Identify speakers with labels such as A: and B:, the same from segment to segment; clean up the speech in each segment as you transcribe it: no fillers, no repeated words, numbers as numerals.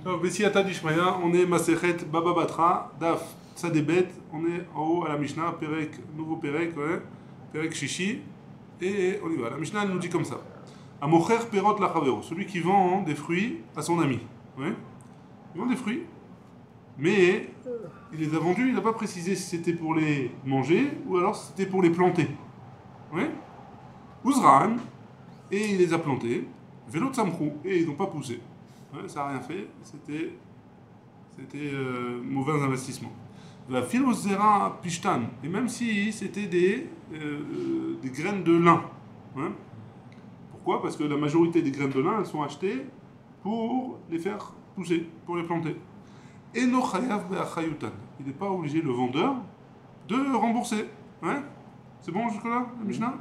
A: Donc, Bessiata Dishmaya, on est Masechet Baba Batra, Daf Tzadebet, on est en haut à la Mishnah, Perek, nouveau Perek, ouais, Perek Shishi, et on y va. La Mishnah elle nous dit comme ça. Amocher Perot Lachavero, celui qui vend des fruits à son ami. Ouais. Il vend des fruits, mais il les a vendus, il n'a pas précisé si c'était pour les manger ou alors si c'était pour les planter. Ouais. Uzran, et il les a plantés, Velo Tsamchou, et ils n'ont pas poussé. Ouais, ça n'a rien fait, c'était mauvais investissement. La philosera pishtan, et même si c'était des graines de lin. Hein. Pourquoi? Parce que la majorité des graines de lin, elles sont achetées pour les faire pousser, pour les planter. Et no chayav be'achayutan. Il n'est pas obligé, le vendeur, de rembourser. Hein. C'est bon jusque-là, la Mishnah?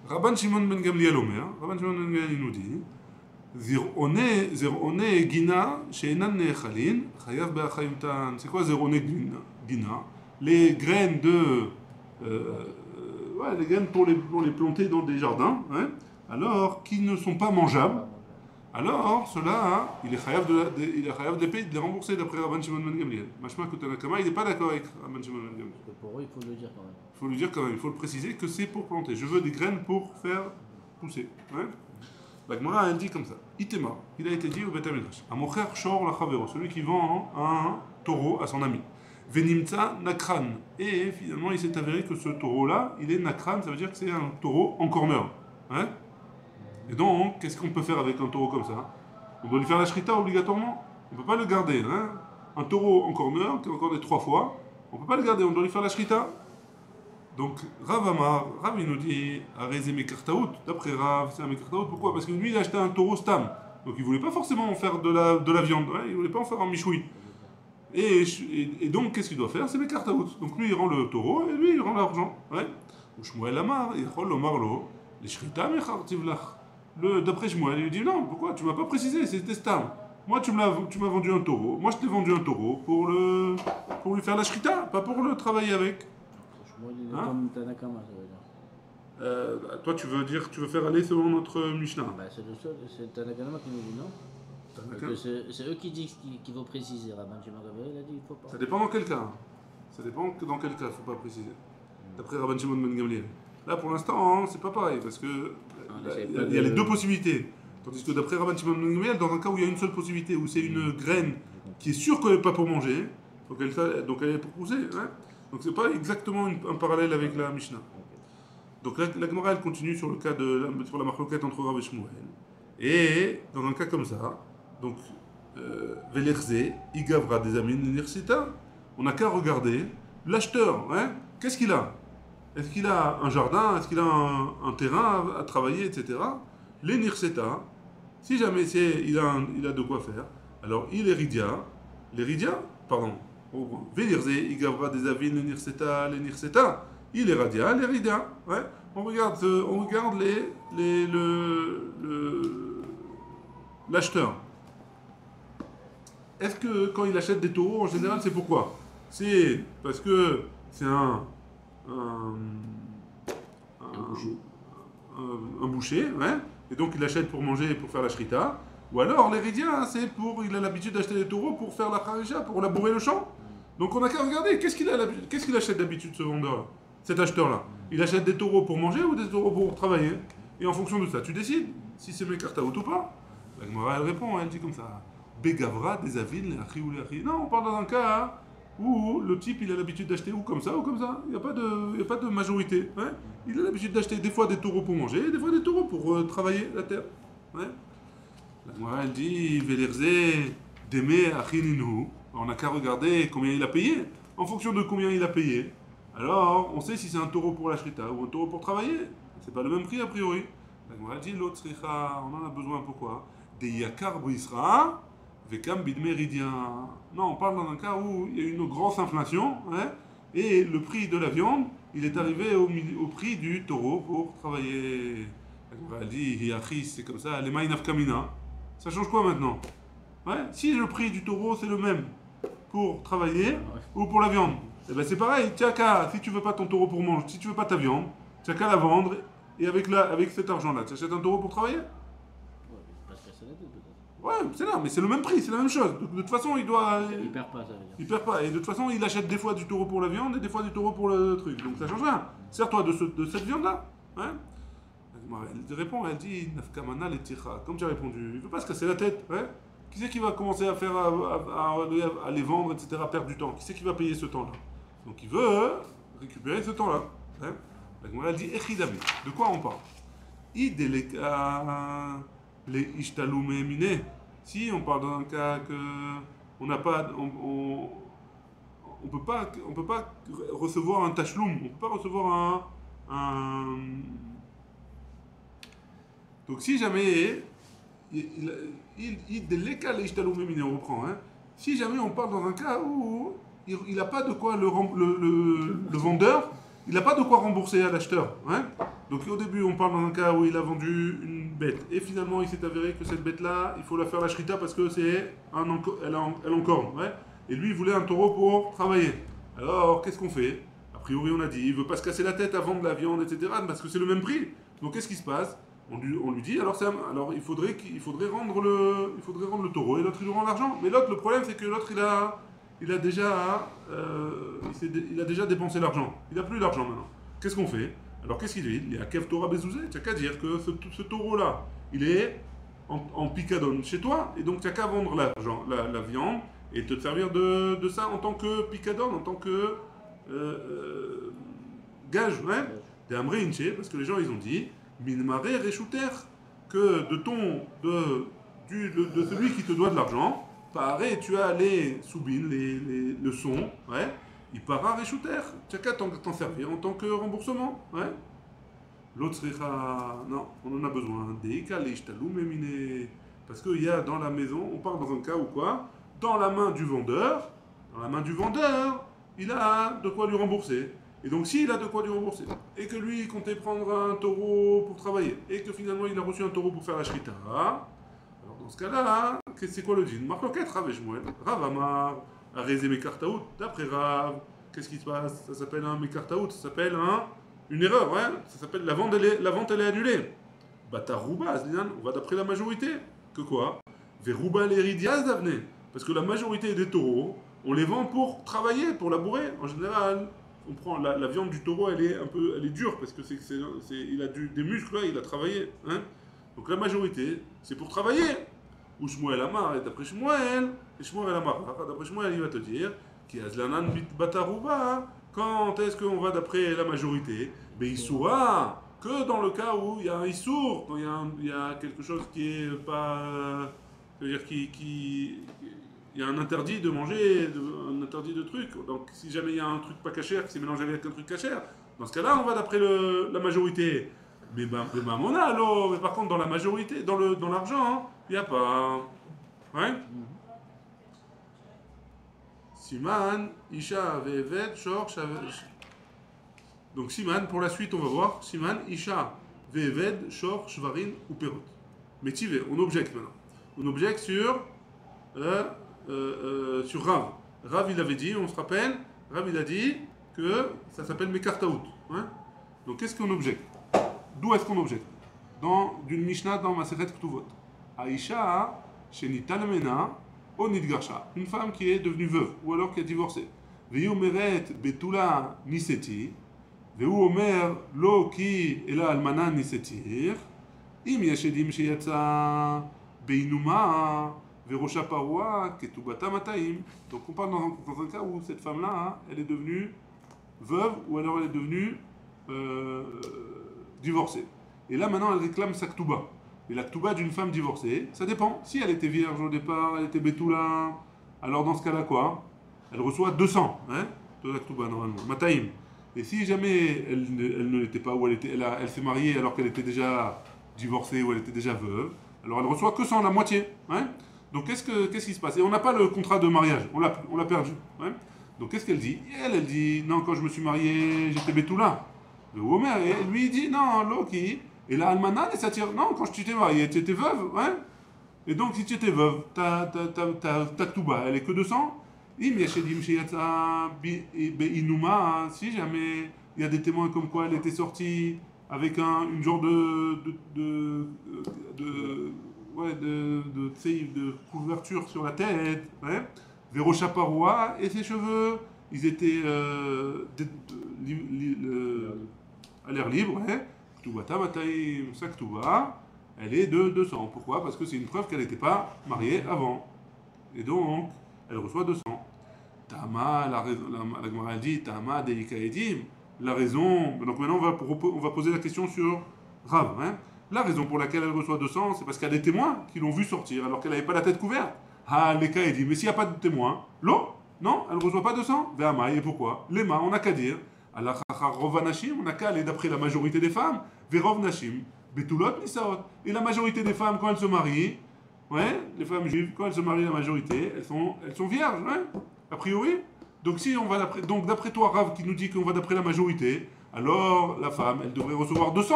A: Rabban Shimon ben Gamliel Omer, Rabban Shimon ben Gamliel nous dit Zer'one gina she'enan ne'echalin chayav be'achayutan. C'est quoi zer'one gina? Les graines les graines pour les planter dans des jardins, hein, alors qui ne sont pas mangeables. Alors, cela, il est chayav de les payer, de les rembourser d'après Rabban Shimon ben Gamliel. Machma Kotanakama, il n'est pas d'accord avec Rabban Shimon ben Gamliel.
B: Pour eux, il faut le dire quand même.
A: Il faut le dire quand même, il faut le préciser que c'est pour planter. Je veux des graines pour faire pousser. Ouais. La Gemara, elle dit comme ça. Itema, il a été dit au Beth Amidrash. Amocher shor lachavero, celui qui vend un taureau à son ami. Venimtsa nakran. Et finalement, il s'est avéré que ce taureau-là, il est nakran, ça veut dire que c'est un taureau en corner. Hein. Et donc, qu'est-ce qu'on peut faire avec un taureau comme ça? On doit lui faire la shrita obligatoirement. On ne peut pas le garder. Hein. Un taureau en corner, qui est encore des 3 fois, on ne peut pas le garder, on doit lui faire la shrita. Donc, Rav Amar, Rav il nous dit, Arezé Mekartaout, d'après Rav, c'est un Mekartaout, pourquoi? Parce que lui, il a acheté un taureau stam. Donc, il ne voulait pas forcément en faire de la viande, ouais, il ne voulait pas en faire un michoui. Et donc, qu'est-ce qu'il doit faire? C'est Mekartaout. Donc, lui, il rend le taureau, et lui, il rend l'argent. Ouais. Ou Shmuel Amar, il rend le marlo, les shrita Mechartivlach. D'après Shmuel, il lui dit, non, pourquoi? Tu ne m'as pas précisé, c'était stam. Moi, tu m'as vendu un taureau. Moi, je t'ai vendu un taureau pour lui faire la shrita, pas pour le travailler avec.
B: Moi, il est comme Tanakama, ça veut dire.
A: Toi, tu veux faire aller selon notre Mishnah.
B: Bah, c'est Tanakama qui nous dit non. Parce que c'est eux qui disent qu'il faut préciser. Rabban Shimon ben Gamliel, il a dit il faut pas.
A: Ça dépend dans quel cas. Ça dépend dans quel cas, il ne faut pas préciser. D'après Rabban Shimon ben Gamliel. Là, pour l'instant, c'est pas pareil, parce que il y a les deux possibilités. Tandis que d'après Rabban Shimon ben Gamliel, dans un cas où il y a une seule possibilité, où c'est une graine qui est sûre qu'elle n'est pas pour manger, donc elle est pour pousser, hein. Donc c'est pas exactement un parallèle avec la Mishnah. Donc la Gemara elle continue sur le cas sur la marloquette entre Rav et Shmuel. Et dans un cas comme ça, donc Velerze, Igavra des Amin, Nirsita, on n'a qu'à regarder l'acheteur, hein, qu'est-ce qu'il a? Est-ce qu'il a un jardin? Est-ce qu'il a un terrain à travailler, etc. Les Nirseta, si jamais il a de quoi faire, alors il est Ridia, les Ridia, pardon. Vélirze, Igavra des Avin, les Nirseta, il est Radia, les Ridia. Ouais. On regarde l'acheteur. Est-ce que quand il achète des taureaux, en général, c'est pourquoi? C'est parce que c'est un boucher, ouais, et donc il achète pour manger et pour faire la shrita. Ou alors les ridiens, c'est il a l'habitude d'acheter des taureaux pour faire la kharija, pour labourer le champ. Donc on n'a qu'à regarder, qu'est-ce qu'il achète d'habitude ce vendeur-là, cet acheteur-là? Il achète des taureaux pour manger ou des taureaux pour travailler? Et en fonction de ça, tu décides si c'est Mekartaout ou pas. La Gemara elle répond, elle dit comme ça. Begavra, des avils, les achis ou les achis. Non, on parle dans un cas où le type il a l'habitude d'acheter ou comme ça ou comme ça. Il n'y a pas de majorité. Ouais. Il a l'habitude d'acheter des fois des taureaux pour manger et des fois des taureaux pour travailler la terre. Ouais. La Gemara elle dit Velerze, deme achininu. On n'a qu'à regarder combien il a payé. En fonction de combien il a payé, alors on sait si c'est un taureau pour la shrita ou un taureau pour travailler. C'est pas le même prix a priori. La Gemara dit l'autre on en a besoin pourquoi? Des yakar b'isra vekam bidmeridien. Non, on parle dans un cas où il y a eu une grosse inflation, hein, et le prix de la viande, il est arrivé au prix du taureau pour travailler. La Gemara dit hiachis, c'est comme ça, les maïnaf kamina. Ça change quoi maintenant? Ouais, si le prix du taureau c'est le même pour travailler ou pour la viande, eh ben c'est pareil, si tu veux pas ton taureau pour manger, si tu veux pas ta viande, tu n'as qu'à la vendre et avec cet argent-là, tu achètes un taureau pour travailler?
B: Parce que c'est la deux peut-être.
A: Ouais, c'est là, mais c'est le même prix, c'est la même chose. De toute façon, il doit.
B: Il perd pas, ça veut dire.
A: Il perd pas. Et de toute façon, il achète des fois du taureau pour la viande et des fois du taureau pour le truc. Donc ça change rien. Sers-toi de cette viande-là. Hein. Elle répond, elle dit Nafkamana les tira. Comme tu as répondu, il veut pas se casser la tête. Hein. Qui c'est qui va commencer à faire à les vendre, etc., à perdre du temps? Qui c'est qui va payer ce temps-là? Donc il veut récupérer ce temps-là. Hein. Elle dit Echidami. De quoi on parle? Les ishtalume miné. Si on parle d'un cas que on n'a pas, on peut pas recevoir un tachloum, on peut pas recevoir un. Donc si jamais il déléca les ishtalume miné, on reprend. Hein. Si jamais on parle dans un cas où il n'a pas de quoi le vendeur, il n'a pas de quoi rembourser à l'acheteur. Hein. Donc au début, on parle dans un cas où il a vendu une bête. Et finalement, il s'est avéré que cette bête-là, il faut la faire la shrita parce que elle est en corne. Ouais. Et lui, il voulait un taureau pour travailler. Alors, qu'est-ce qu'on fait? A priori, on a dit, il veut pas se casser la tête à vendre la viande, etc. Parce que c'est le même prix. Donc qu'est-ce qui se passe? On lui dit, alors il faudrait rendre le taureau. Et l'autre, il lui rend l'argent. Mais l'autre, le problème, c'est que l'autre, il a déjà dépensé l'argent. Il n'a plus l'argent maintenant. Qu'est-ce qu'on fait? Alors qu'est-ce qu'il dit? Il est à Kev Torah Bezouzé. Tu n'as qu'à dire que ce taureau-là, il est en picadone chez toi, et donc tu n'as qu'à vendre la viande et te servir de ça en tant que picadone, en tant que gage, ouais, des Amré Inche, parce que les gens ils ont dit Minmare Reshouter, que de celui qui te doit de l'argent, pareil, tu as les soubines, le son, ouais. Il part à Reshouter, tu n'as qu'à t'en servir en tant que remboursement. Ouais. L'autre sera. Non, on en a besoin. Parce qu'il y a dans la maison, on part dans un cas où quoi? Dans la main du vendeur, il a de quoi lui rembourser. Et donc s'il a de quoi lui rembourser, et que lui il comptait prendre un taureau pour travailler, et que finalement il a reçu un taureau pour faire la shrita, alors dans ce cas-là, c'est quoi le din? Marloquette, Rav et Shmuel. Rav Amar. Arrêter Mekartaout, d'après Rav, qu'est-ce qui se passe? Ça s'appelle un Mekartaout, ça s'appelle une erreur, ouais. Ça s'appelle la vente elle est annulée. Batarouba, on va d'après la majorité. Que quoi? Verouba l'Eridiaz d'Avne. Parce que la majorité des taureaux, on les vend pour travailler, pour labourer. En général, on prend la viande du taureau, elle est dure, parce que il a des muscles, là, il a travaillé. Hein. Donc la majorité, c'est pour travailler. Ou Shmuel Amar, et d'après Shmuel, et Shmuel Amar, d'après Shmuel, il va te dire, qui a Zlanan bit Batarouba, quand est-ce qu'on va d'après la majorité? Mais il saura que dans le cas où il y a un issour, quand il y a quelque chose qui est pas. C'est-à-dire il y a un interdit de manger, un interdit de truc. Donc si jamais il y a un truc pas cachère qui s'est mélangé avec un truc cachère, dans ce cas-là, on va d'après la majorité. Mais par contre, dans la majorité, dans l'argent, il n'y a pas. Ouais? Siman, Isha, Ve'eved, Shor, donc Siman, pour la suite, on va voir. Siman, Isha, Ve'eved, Shor, Shvarin ou Perot. Mais Tivé, on objecte maintenant. On objecte sur Rav. Rav, il avait dit, on se rappelle, Rav, il a dit que ça s'appelle Mekartaout. Hein? Donc qu'est-ce qu'on objecte? D'où est-ce qu'on objecte? D'une Mishnah dans Masechet Ktuvot. Aisha, Shenitan Mena, Onidgarsha. Une femme qui est devenue veuve, ou alors qui a divorcé. Veu Meret Betula Niseti. Veu Omer Lo Ki Ela Almana Nisetir. Im Yashedim Sheyatsa Beinuma. Verosha Parwa Ketubata Mataim. Donc on parle dans un cas où cette femme-là, elle est devenue veuve, ou alors elle est devenue divorcée. Et là maintenant elle réclame sa ktuba. Et la ktuba d'une femme divorcée, ça dépend. Si elle était vierge au départ, elle était bétoula, alors dans ce cas-là quoi? Elle reçoit 200 de la ktuba normalement, mataim. Et si jamais elle ne l'était pas, ou elle s'est mariée alors qu'elle était déjà divorcée, ou elle était déjà veuve, alors elle reçoit que 100, la moitié. Hein. Donc qu'est-ce qui se passe? Et on n'a pas le contrat de mariage, on l'a perdu. Hein. Donc qu'est-ce qu'elle dit? Elle dit, non, quand je me suis mariée, j'étais bétoula. Le Homer, et lui il dit, non, Loki. Et la Almana, elle s'attire, non, quand tu t'es mariée, tu étais veuve, ouais. Et donc si tu étais veuve, ta ktuba, elle est que 200. Si jamais il y a des témoins comme quoi elle était sortie avec une genre ouais, de couverture sur la tête, ouais. Verocha parois, et ses cheveux, ils étaient à l'air libre, ouais. Ktubata Mataim, sa Ktuba, elle est de 200. Pourquoi? Parce que c'est une preuve qu'elle n'était pas mariée avant. Et donc, elle reçoit 200. Tama, la Gemara dit, Tama Deika Edim, la raison. Donc maintenant, on va poser la question sur Rav. Hein. La raison pour laquelle elle reçoit 200, c'est parce qu'il y a des témoins qui l'ont vu sortir alors qu'elle n'avait pas la tête couverte. Ah, Leka Edim. Mais s'il n'y a pas de témoins, l'eau, non, elle ne reçoit pas 200. Ve'ama, et pourquoi? Les mains, on n'a qu'à dire. Allah Rova Nashim, on n'a qu'à aller d'après la majorité des femmes. Ve'rov Nashim, Betulot Nisaot. Et la majorité des femmes, quand elles se marient, ouais, les femmes juives, quand elles se marient, la majorité, elles sont vierges, ouais, a priori. Donc si on va d'après toi, Rav, qui nous dit qu'on va d'après la majorité, alors la femme, elle devrait recevoir 200,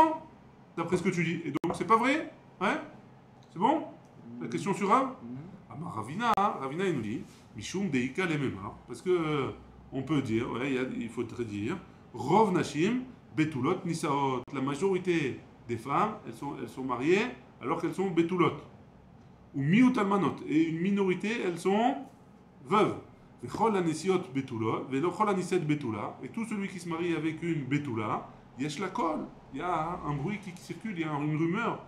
A: d'après ce que tu dis. Et donc c'est pas vrai, ouais. C'est bon? La question sur Rav? Ah bah Ravina, il nous dit, Mishum Deika Lemema, parce que on peut dire, ouais, il faudrait dire, Rov Nashim, Betulot Nisaot. La majorité des femmes, elles sont mariées alors qu'elles sont Betulot. Ou miut almanot, et une minorité, elles sont veuves. Et tout celui qui se marie avec une betula, yesh la kol, il y a un bruit qui circule, il y a une rumeur.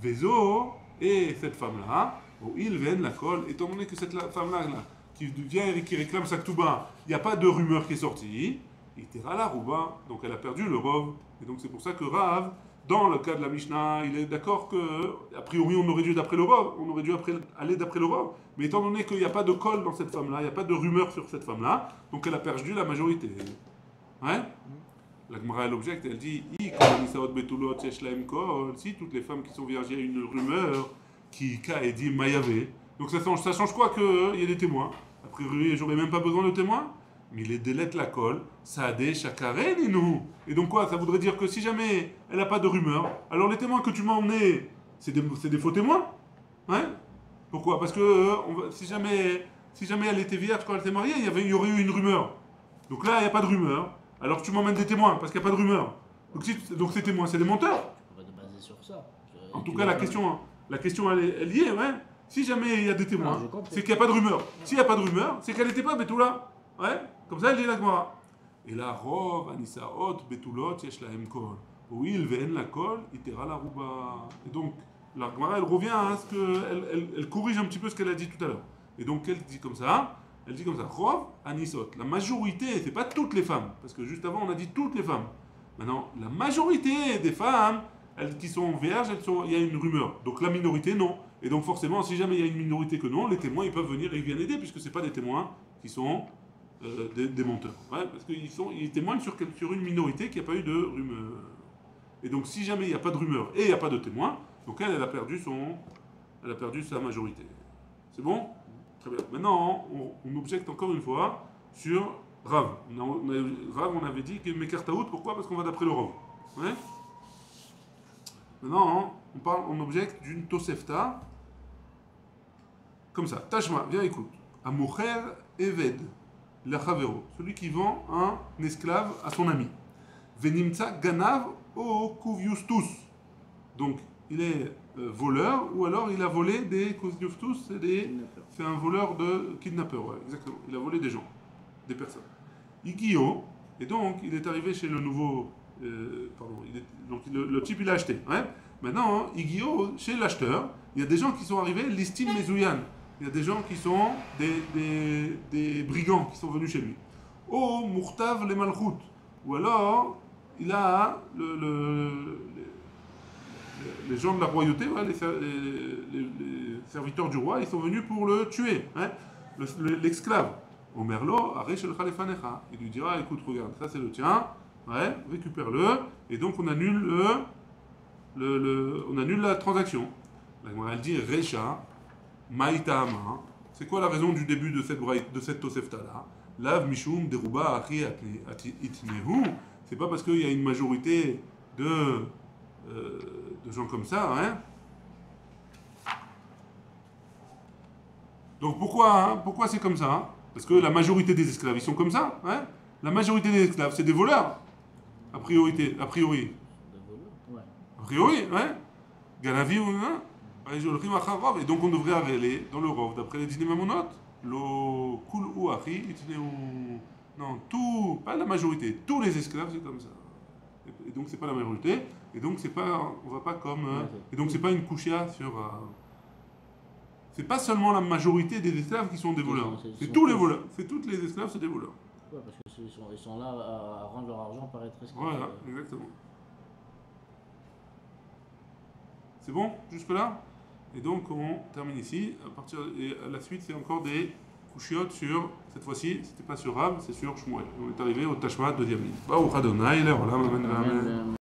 A: Vezo, et cette femme-là, ou il vient la kol, étant donné que cette femme-là, qui vient et qui réclame sa ktouba, il n'y a pas de rumeur qui est sortie, il tira la rouba, donc elle a perdu le rov. Et donc c'est pour ça que Rav, dans le cas de la Mishnah, il est d'accord que, a priori, on aurait dû d'après le Rov, on aurait dû aller d'après le Rov. Mais étant donné qu'il n'y a pas de col dans cette femme-là, il n'y a pas de rumeur sur cette femme-là, donc elle a perdu la majorité. Ouais? La Gemara, elle objecte, elle dit, si toutes les femmes qui sont vierges, il y a une rumeur qui et dit Mayave. Donc ça change quoi qu'il y ait des témoins? A priori, j'aurais même pas besoin de témoins. Mais les délètes la colle, ça a des chakaren et nous. Et donc quoi? Ça voudrait dire que si jamais elle n'a pas de rumeur, alors les témoins que tu m'as emmenés, c'est des faux témoins? Hein? Pourquoi? Parce que si jamais elle était vierge quand elle était mariée, il y aurait eu une rumeur. Donc là, il n'y a pas de rumeur. Alors tu m'emmènes des témoins parce qu'il n'y a pas de rumeur. Donc ces témoins, c'est des menteurs.
B: On va te baser sur ça.
A: En tout cas, la question elle y est, ouais. Si jamais il y a des témoins, c'est qu'il n'y a pas de rumeur. S'il n'y a pas de rumeur, c'est qu'elle n'était pas Betula. Ouais? Comme ça, elle dit la Gemara. Et la Rov, Anisaot, Betulot, Yesh lahem kol. Oui, il veine la kol, itera la rouba. Et donc, la Gemara, elle revient à ce elle corrige un petit peu ce qu'elle a dit tout à l'heure. Et donc, elle dit comme ça, Rov, Anisot. La majorité, c'est pas toutes les femmes. Parce que juste avant, on a dit toutes les femmes. Maintenant, la majorité des femmes, elles qui sont vierges, il y a une rumeur. Donc, la minorité, non. Et donc, forcément, si jamais il y a une minorité que non, les témoins, ils peuvent venir et ils viennent aider, puisque c'est pas des témoins qui sont des menteurs. Ouais, parce qu'ils témoignent sur une minorité qui n'a pas eu de rumeur. Et donc, si jamais il n'y a pas de rumeur et il n'y a pas de témoin, donc elle a perdu sa majorité. C'est bon? Très bien. Maintenant, on objecte encore une fois sur Rav. Rav, on avait dit que Mekartaout, pourquoi? Parce qu'on va d'après le Rav. Ouais? Maintenant, on objecte d'une Tosefta. Comme ça. Tashma, viens écoute. Amocher Eved. La Chavero, celui qui vend un esclave à son ami. Venimtsa Ganav o Kuviustus. Donc, il est voleur, ou alors il a volé des Kuviustus, c'est un voleur de kidnappeur, ouais, exactement. Il a volé des gens, des personnes. Igio, et donc il est arrivé chez le nouveau. Donc le type il a acheté. Ouais. Maintenant, Igio, chez l'acheteur, il y a des gens qui sont arrivés, l'istime Mezouyan. Il y a des gens qui sont des brigands qui sont venus chez lui. Oh, Mourtav les Malchut. Ou alors, il a les gens de la royauté, ouais, les serviteurs du roi, ils sont venus pour le tuer, hein, l'esclave. Omerlo, Arech el Khalefanecha. Il lui dira, écoute, regarde, ça c'est le tien, ouais, récupère-le, et donc on annule on annule la transaction. Elle dit, Recha, Maïtama. C'est quoi la raison du début de cette Tosefta-là? Lav Mishum Deruba Achi Itnehu. C'est pas parce qu'il y a une majorité de gens comme ça, hein? Donc pourquoi c'est comme ça? Parce que la majorité des esclaves, ils sont comme ça, hein? La majorité des esclaves, c'est des voleurs, a priori. A priori, ouais. Ganavi ou hein? Et donc on devrait aller dans le Rov, d'après les Dinim Amonot, le Kul ou Achi, non, tout, pas la majorité, tous les esclaves c'est comme ça. Et donc c'est pas la majorité, et donc c'est pas, on va pas comme, et donc c'est pas une kushia sur, c'est pas seulement la majorité des esclaves qui sont des voleurs, c'est tous les voleurs, c'est toutes les esclaves c'est des voleurs.
B: Ouais, parce qu'ils sont là à rendre leur argent paraître esclave.
A: Voilà, exactement. C'est bon, jusque-là? Et donc on termine ici. Et à la suite, c'est encore des couchiottes sur, cette fois-ci, c'était pas sur Rab, c'est sur Shmuel. On est arrivé au Tashma, deuxième ligne. Baruch Adonai, Le'olam, amen, amen.